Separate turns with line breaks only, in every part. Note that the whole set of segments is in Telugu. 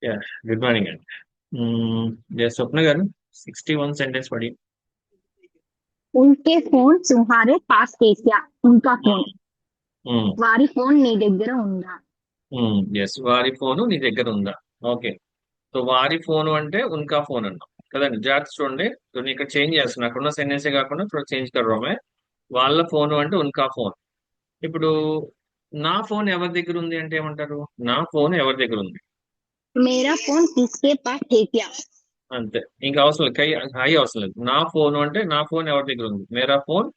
యా గుడ్ మార్నింగ్ అండి. స్వప్న గారు 61 సెంటెన్స్ పడి.
उनके फोन तुम्हारे पास है क्या? उनका फोन వారి ఫోన్ నీ దగ్గర ఉందా?
ఎస్, వారి ఫోను నీ దగ్గర ఉందా? ఓకే. సో వారి ఫోను అంటే ఉన్కా ఫోన్ అన్నాం కదండి. జాగ్రత్త చూడండి. సో నేను ఇక్కడ చేంజ్ చేస్తున్నా, అక్కడున్న సెంటెన్సే కాకుండా ఇప్పుడు చేంజ్ కర్రోమే. వాళ్ళ ఫోను అంటే ఉన్కా ఫోన్. ఇప్పుడు నా ఫోన్ ఎవరి దగ్గర ఉంది అంటే ఏమంటారు? నా ఫోన్ ఎవరి దగ్గర ఉంది?
मेरा फोन किसके पास है क्या?
అంతే, ఇంకా అవసరం లేదు, హై అవసరం లేదు. నా ఫోన్ అంటే నా ఫోన్ ఎవరి దగ్గర ఉంది? మేరా ఫోన్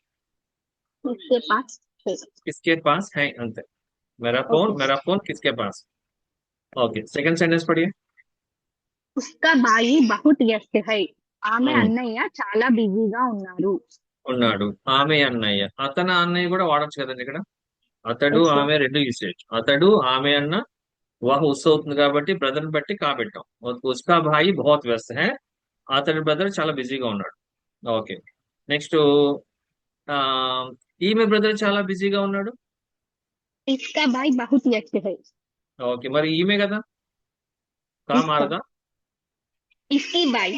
किसके पास है?
కిస్కే పాస్ హై, అంతే.
ఓకే.
मेरा फोन किसके पास? ఓకే, సెకండ్ సెంటెన్స్ పడియే.
उसका भाई बहुत व्यस्त है. ఆమె
ఉమ్,
అన్నయ్య చాలా బిజీగా ఉన్నారు.
ఉన్నాడు. ఆమె అన్నయ్య, అతను అన్నయ్య కూడా వాడొచ్చు కదండి ఇక్కడ. అతడు
ఓకే.
ఆమె రెండు యూస్ చేయొచ్చు. అతడు ఆమె అన్న వాహ ఉస్ అవుతుంది కాబట్టి బ్రదర్ బట్టి కాబెట్టాం. ఉస్కా భాయి బహుత్ వ్యస్త హై, అతడి బ్రదర్ చాలా బిజీగా ఉన్నాడు. ఓకే. నెక్స్ట్, ఆ ఈమె బ్రదర్ చాలా బిజీగా ఉన్నాడు.
इसका भाई बहुत व्यस्त है.
ఓకే, మరి ఈమె కదా, కా
इसका
మారదా?
इसकी भाई.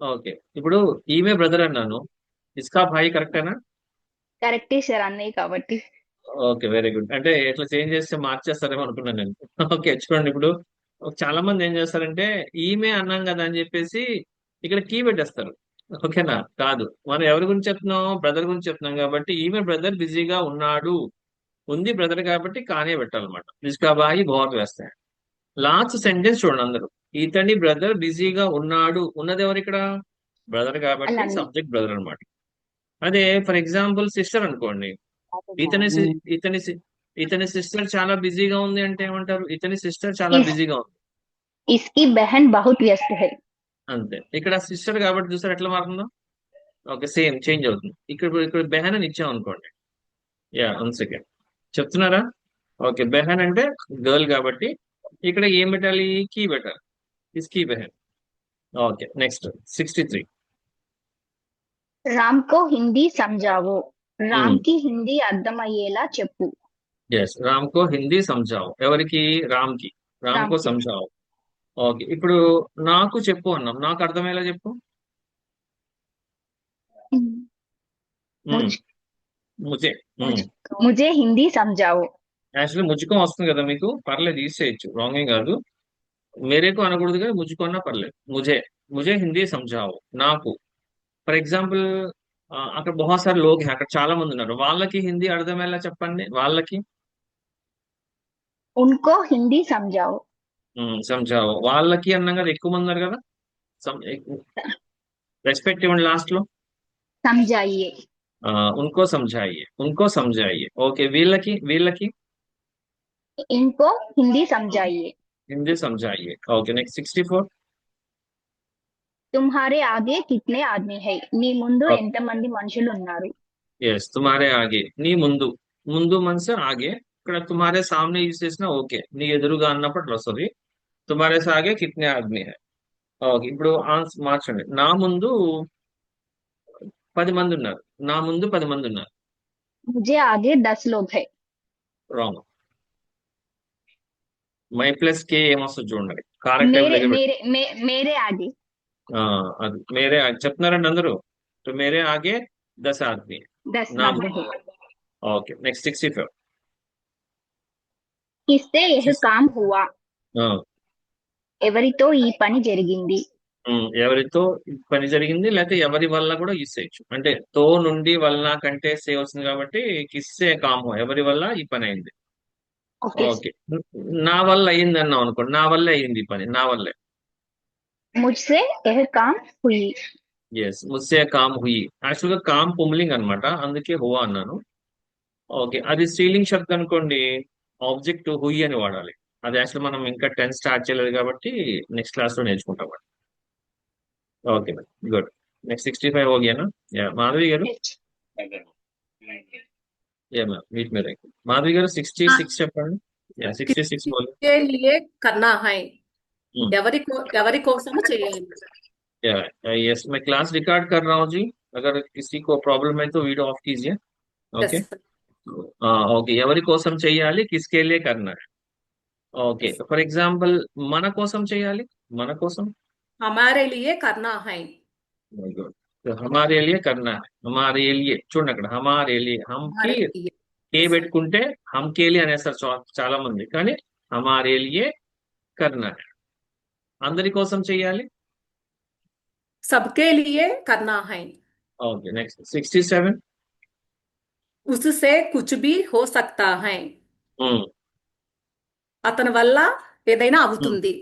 ఓకే, ఇప్పుడు ఈమె బ్రదర్ అన్నాను, ఇస్కా భాయి కరెక్టేనా?
కరెక్టే సార్, అన్నయ్య కాబట్టి.
Okay, very good. అంటే ఇట్లా చేంజ్ చేస్తే మార్చేస్తారేమో అనుకున్నాను నేను. ఓకే, చూడండి. ఇప్పుడు చాలా మంది ఏం చేస్తారంటే ఈమె అన్నాం కదా అని చెప్పేసి ఇక్కడ కీ పెట్టేస్తారు. ఓకేనా? కాదు, మనం ఎవరి గురించి చెప్తున్నాం? బ్రదర్ గురించి చెప్తున్నాం కాబట్టి ఈమె బ్రదర్ బిజీగా ఉన్నాడు. ఉంది బ్రదర్ కాబట్టి కానే పెట్టాలన్నమాట. ఇస్కా బాయి బహుత్ వేస్తాయి. లాస్ట్ సెంటెన్స్ చూడండి అందరూ. ఇతని బ్రదర్ బిజీగా ఉన్నాడు. ఉన్నది ఎవరు ఇక్కడ? బ్రదర్
అలా
కాబట్టి
అన్నయ్య.
సబ్జెక్ట్ బ్రదర్ అన్నమాట. అదే ఫర్ ఎగ్జాంపుల్ సిస్టర్ అనుకోండి. ఇతని సి- ఇతని సి- ఇతని సిస్టర్ చాలా బిజీగా ఉంది అంటే ఏమంటారు? ఇతని సిస్టర్ చాలా
इस
బిజీగా ఉంది.
इसकी बहन बहुत व्यस्त है.
అంతే. ఇక్కడ సిస్టర్ కాబట్టి చూసారు ఎట్లా మారుతుందో. ఓకే, సేమ్ చేంజ్ అవుతుంది. ఇక్కడ ఇక్కడ బెహన్ అని ఇచ్చాం అనుకోండి. Yeah, 1 second. చెప్తున్నారా? ఓకే, బెహన్ అంటే గర్ల్ కాబట్టి ఇక్కడ ఏం పెట్టాలి? కీ పెట్టాలి. ఇస్ కీ బెహన్. Okay, next 63.
రామ్ కో హిందీ సమझाओ. రామ్ కి హిందీ అర్థమయ్యేలా చెప్పు.
ఎస్, రామ్ కో హిందీ సమझाओ. ఎవరికి? రామ్ కి. రామ్
రామ్
కో
కి.
సమझाओ. ఓకే, ఇప్పుడు నాకు చెప్పు అన్నాం. నాకు అర్థమయ్యేలా చెప్పు.
मुझ
ముజే.
मुझ मुझे हिंदी समझाओ.
యాక్చువల్లీ ముజ్జుకం వస్తుంది కదా మీకు, పర్లేదు, తీసేయచ్చు, రాంగ్ ఏం కాదు. మేరేకు అనకూడదు కానీ ముజ్జుకో అన్నా పర్లేదు. ముజే. ముజే హిందీ సమझाओ. నాకు. ఫర్ ఎగ్జాంపుల్, అక్కడ బహుత్ సారే లోగ్ హై, అక్కడ చాలా మంది ఉన్నారు. వాళ్ళకి హిందీ అర్థమయ్యేలా చెప్పండి. వాళ్ళకి
उनको हिंदी समझाओ.
సమझाओ. వాళ్ళకి అన్నాం కదా, ఎక్కువ మంది ఉన్నారు కదా. రెస్పెక్ట్ ఇవ్వండి లాస్ట్ లో.
समझाइए.
ఉన్కో సమझाइए. ఉన్కో సమझाइए. ఓకే, వీళ్ళకి వీళ్ళకి
इनको हिंदी समझाइए.
హిందీ సమझाइए. Okay, next 64.
तुम्हारे आगे कितने आदमी है? నీ ముందు ఎంతమంది మనుషులు ఉన్నారు?
ఎస్, తుమారే ఆగే. నీ ముందు. ముందు మనసు ఆగే. ఇక్కడ తుమారే సామ్నే యూజ్ చేసినా ఓకే, నీ ఎదురుగా అన్నప్పుడు అట్లా వస్తుంది. తుమారే సే ఆగే కిత్నే ఆద్మీ హై. ఓకే, ఇప్పుడు ఆన్సర్ మార్చండి. నా ముందు 10 మంది ఉన్నారు. నా ముందు 10 మంది ఉన్నారు.
मुझे आगे 10 लोग है.
రాంగ్. మై ప్లస్ కే ఏమొస్తుంది చూడండి. కారెక్ట్ టైం
मेरे
దగ్గర పెట్టి.
मेरे मेरे आगे.
అది మేరే చెప్తున్నారండి అందరూ. तो मेरे आगे 10 आदमी.
10
నా
नंबर है.
Okay, next 65.
किससे यह काम हुआ?
ఆ,
ఎవరితో ఈ పని జరిగింది?
ఎవరితో ఈ పని జరిగింది, లేకపోతే ఎవరి వల్ల కూడా యూస్ చేయొచ్చు. అంటే తో నుండి వల్ల కంటే సే వస్తుంది కాబట్టి కిస్సే కాము, ఎవరి వల్ల ఈ పని అయింది.
ఓకే.
ఓకే, నా వల్ల అయింది అన్నాం అనుకోండి. నా వల్లే అయింది ఈ పని, నా వల్లే.
मुझसे यह काम हुई.
ఎస్, ముస్సే కామ్ హుయి. యాక్చువల్ గా కామ్ పుమ్లింగ్ అన్నమాట, అందుకే హువా అన్నాను. ఓకే, అది స్త్రీలింగ్ శబ్దం అనుకోండి. ఆబ్జెక్ట్ హుయి అని వాడాలి. అది యాక్చువల్ మనం ఇంకా 10 స్టార్ట్ చేయలేదు కాబట్టి నెక్స్ట్ క్లాస్ లో నేర్చుకుంటాం. Okay, good. నెక్స్ట్ 65 हो गया ना? యా, మాధవి గారు. యా మ్యామ్, మీట్ మీద. మాధవి గారు 66 చెప్పండి. యా, 66
किसी
बोलो.
के लिए करना है.
हम्म,
ఎవరి కోసము చేయాలి.
या यस, मैं क्लास रिकॉर्ड कर रहा हूँ जी. अगर किसी को प्रॉब्लम है तो वीडियो ऑफ कीजिए. ఓకే.
ఎస్.
ఓకే, ఎవరి కోసం చెయ్యాలి, కిస్కే లియే కర్నా హై. ఓకే, ఫర్ ఎగ్జాంపుల్ మన కోసం చేయాలి, మన కోసం.
हमारे लिए करना है
వెరీ గుడ్. హమారే లియే కర్నా హై. హమారే లియే చూడండి అక్కడ హమారే లియే హమ్కి
हमारे लिए
కే
यस सर
పెట్టుకుంటే హమ్కే లియే అనేస్తారు చాలా మంది, కానీ హమారే లియే కర్నా హై. అందరి కోసం చేయాలి.
सबके लिए करना है
ఓకే, నెక్స్ట్ 67.
उससे कुछ भी हो सकता है అతని వల్ల ఏదైనా అవుతుంది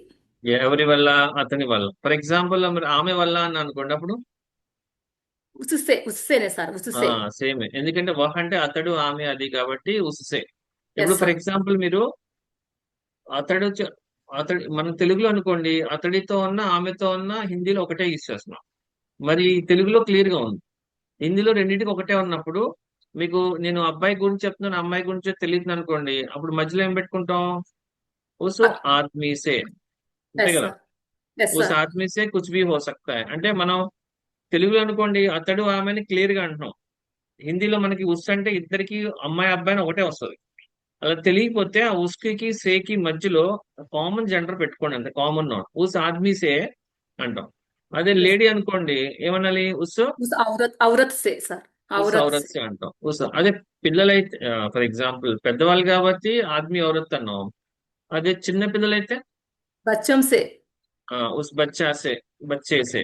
ఎవరి వల్ల? అతని వల్ల. ఫర్ ఎగ్జాంపుల్ మరి ఆమె వల్ల అని అనుకోండి, అప్పుడు
उससे उससे ने सर उससे
సేమ్. ఎందుకంటే వహ్ అంటే అతడు ఆమె అది కాబట్టి ఉస్సే.
यस
ఇప్పుడు ఫర్
सर
ఎగ్జాంపుల్ మీరు అతడు అతడి మన తెలుగులో అనుకోండి, అతడితో ఉన్న ఆమెతో ఉన్న హిందీలో ఒకటే యూస్ చేస్తున్నాం. మరి తెలుగులో క్లియర్ గా ఉంది, హిందీలో రెండింటికి ఒకటే ఉన్నప్పుడు మీకు నేను అబ్బాయి గురించి చెప్తున్నాను, అమ్మాయి గురించి తెలియదు అనుకోండి, అప్పుడు మధ్యలో ఏం పెట్టుకుంటాం? ఉస్ ఆద్మీ సే. అంతే
यस
కదా.
सर यस
ఉస్
सर
ఆద్మీ సే కుచ్ భీ హో సక్తా హై అంటే మనం తెలుగులో అనుకోండి అతడు ఆమెని క్లియర్ గా అంటున్నాం. హిందీలో మనకి ఉస్ అంటే ఇద్దరికి అమ్మాయి అబ్బాయి ఒకటే వస్తుంది. అలా తెలియకపోతే ఆ ఉస్కి సేకి మధ్యలో కామన్ జెండర్ పెట్టుకోండి, అంతే. కామన్ నౌన్ ఉస్ ఆద్మీ సే అంటాం. అదే
यस
లేడీ అనుకోండి ఏమనాలి? ఉస్
उस औरत औरत से सर
ఉస్
औरत
ఔరత్
से
సే అంటాం. ఉస్ అదే పిల్లలైతే ఫర్ ఎగ్జాంపుల్ పెద్దవాళ్ళు కాబట్టి ఆద్మీ ఔరత్ అన్నాం. అదే చిన్న పిల్లలైతే
बच्चों से
ఉస్ బచ్చా సే, బచ్చే సే.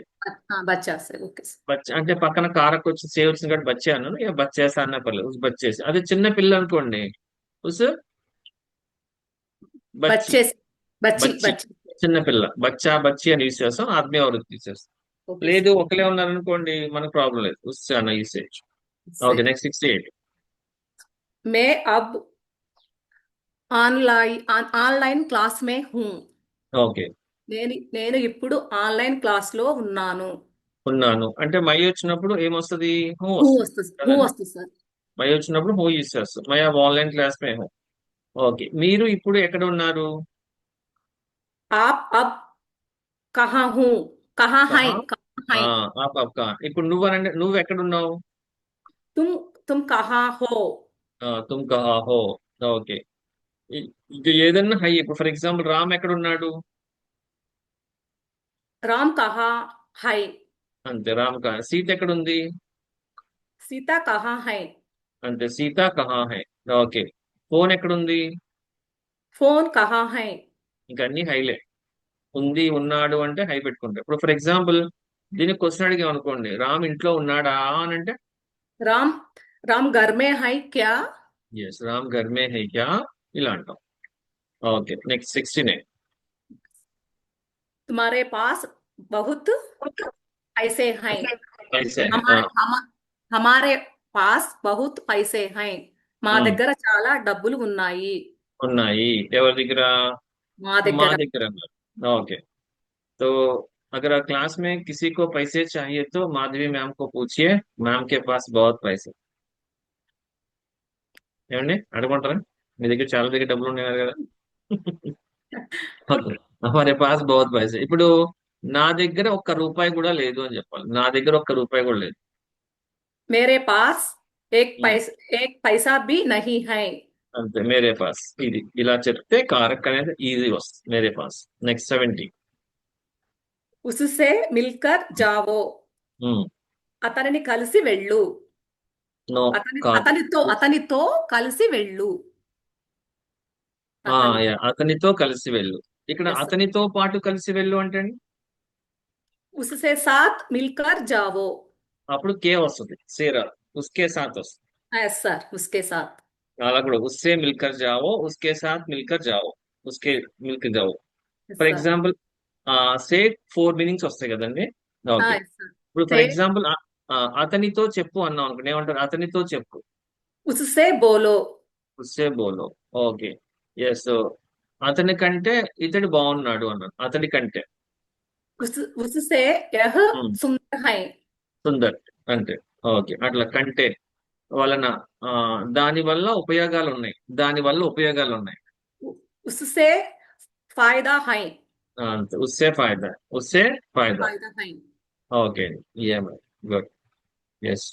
हाँ बच्चा से ओके सर
బచ్చ అంటే పక్కన కారకు వచ్చి సే వచ్చింది కాబట్టి బచ్చే అన్నాను, ఇక బచ్చేసా అన్న పర్లేదు, ఉస్ బచ్చేసి. అదే చిన్న పిల్ల అనుకోండి ఉస్ బచ్చి,
बच्चे से बच्ची
బచ్చి.
बच्ची
చిన్న పిల్ల బచ్చా బచ్చి అని యూస్ చేస్తాం, ఆద్మీ ఔరత్ యూస్ చేస్తాం.
ओके
లేదు
सर
ఒకలే ఉన్నారనుకోండి మనకు ప్రాబ్లం లేదు, ఉస్ అన్న యూస్ చేయొచ్చు.
से
ఓకే, నెక్స్ట్ 68.
मैं अब online class May who
okay,
నేను ఇప్పుడు ఆన్లైన్ క్లాస్ లో ఉన్నాను
ఉన్నాను అంటే మై వచ్చినప్పుడు ఏమొస్తుంది? హూ
హూ
వస్తుంది
వస్తుంది హూ
కదండి.
వస్తుంది సార్
మై వచ్చినప్పుడు హూ యూస్ చేస్తాం. My online class May who. Okay, మీరు ఇప్పుడు ఎక్కడ ఉన్నారు?
आप अब कहाँ हूँ कहाँ है
కహా.
कहाँ है
ఆప్ ఇప్పుడు నువ్వు అనంటే నువ్వు ఎక్కడున్నావు?
तुम तुम कहाँ हो
తుమ్ కహా హో. ఓకే, ఇది ఏదన్నా హై. ఇప్పుడు ఫర్ ఎగ్జాంపుల్ రామ్ ఎక్కడ ఉన్నాడు?
राम कहाँ है
అంతే, రామ్ కా. సీత ఎక్కడ ఉంది?
सीता कहाँ है
అంతే, సీత కహా హై. ఓకే, ఫోన్ ఎక్కడుంది?
फोन कहाँ है
ఇంకా అన్ని హైలే. ఉంది ఉన్నాడు అంటే హై పెట్టుకుంటాం. ఇప్పుడు ఫర్ ఎగ్జాంపుల్ దీనికి క్వశ్చన్ అడిగాం అనుకోండి, రామ్ ఇంట్లో ఉన్నాడా అని అంటే
राम राम घर में है क्या
ఎస్ రామ్ ఘర్ మే హై క్యా, ఇలా అంటాం. Okay, next 69.
तुम्हारे पास बहुत पैसे हैं
ఐసే.
हमारे पास बहुत पैसे हैं మా దగ్గర చాలా డబ్బులు ఉన్నాయి
ఉన్నాయి. ఎవరి దగ్గర?
మా
మా
దగ్గర
దగ్గర అన్నారు. ఓకే, तो अगर क्लास में किसी को पैसे चाहिए तो माधवी मैम को पूछिए, मैम के पास बहुत पैसे. ఏమండి అడగమంటారా? మీ దగ్గర చాలా దగ్గర డబ్బులు ఉన్నాయి కదా. ఓకే, హమారే పాస్ బహుత్ పైసే. ఇప్పుడు నా దగ్గర ఒక్క రూపాయి కూడా లేదు అని చెప్పాలి. నా దగ్గర ఒక్క రూపాయి కూడా లేదు.
मेरे पास
ఉమ్,
एक पैसा भी नहीं है
అంతే, మేరే పాస్. ఇది ఇలా చెప్తే కారక్ అనేది ఈజీ వస్తుంది. మేరే పాస్. నెక్స్ట్ 70.
उससे मिलकर जाओ అతనిని కలిసి వెళ్ళు
నో కాదు.
అతనితో కలిసి వెళ్ళు
అతనితో కలిసి వెళ్ళు. ఇక్కడ
Yes, sir.
అతనితో పాటు కలిసి వెళ్ళు అంటే అండి,
उससे साथ मिलकर जाओ
అప్పుడు కే వస్తుంది, సేరా. ఉస్కే సాత్ వస్తుంది.
यस सर उसके साथ
అలా కూడా ఉస్సే మిల్కర్ జావో, ఉస్కే సాత్ మిల్కర్ జావో, ఉస్కే మిల్క్ జావో.
यस
ఫర్
सर
ఎగ్జాంపుల్ సే 4 మీనింగ్స్ వస్తాయి కదండి.
हाँ
ఓకే,
यस सर
ఇప్పుడు
से
ఫర్ ఎగ్జాంపుల్ అతనితో చెప్పు అన్నాం అనుకోండి, ఏమంటారు? అతనితో చెప్పు.
उससे बोलो
ఉస్సే బోలో. Okay, yes. అతని కంటే ఇతడు బాగున్నాడు అన్నాడు. అతడి కంటే
उससे यह सुंदर है
సుందర్ అంటే. ఓకే, అట్లా కంటే వలన దాని వల్ల ఉపయోగాలు ఉన్నాయి, దాని వల్ల ఉపయోగాలు ఉన్నాయి.
उससे फायदा है
అంతే, ఉస్సే ఫాయిదా, ఉస్సే ఫాయిదా.
फायदा है
ఓకే, గుడ్. ఎస్.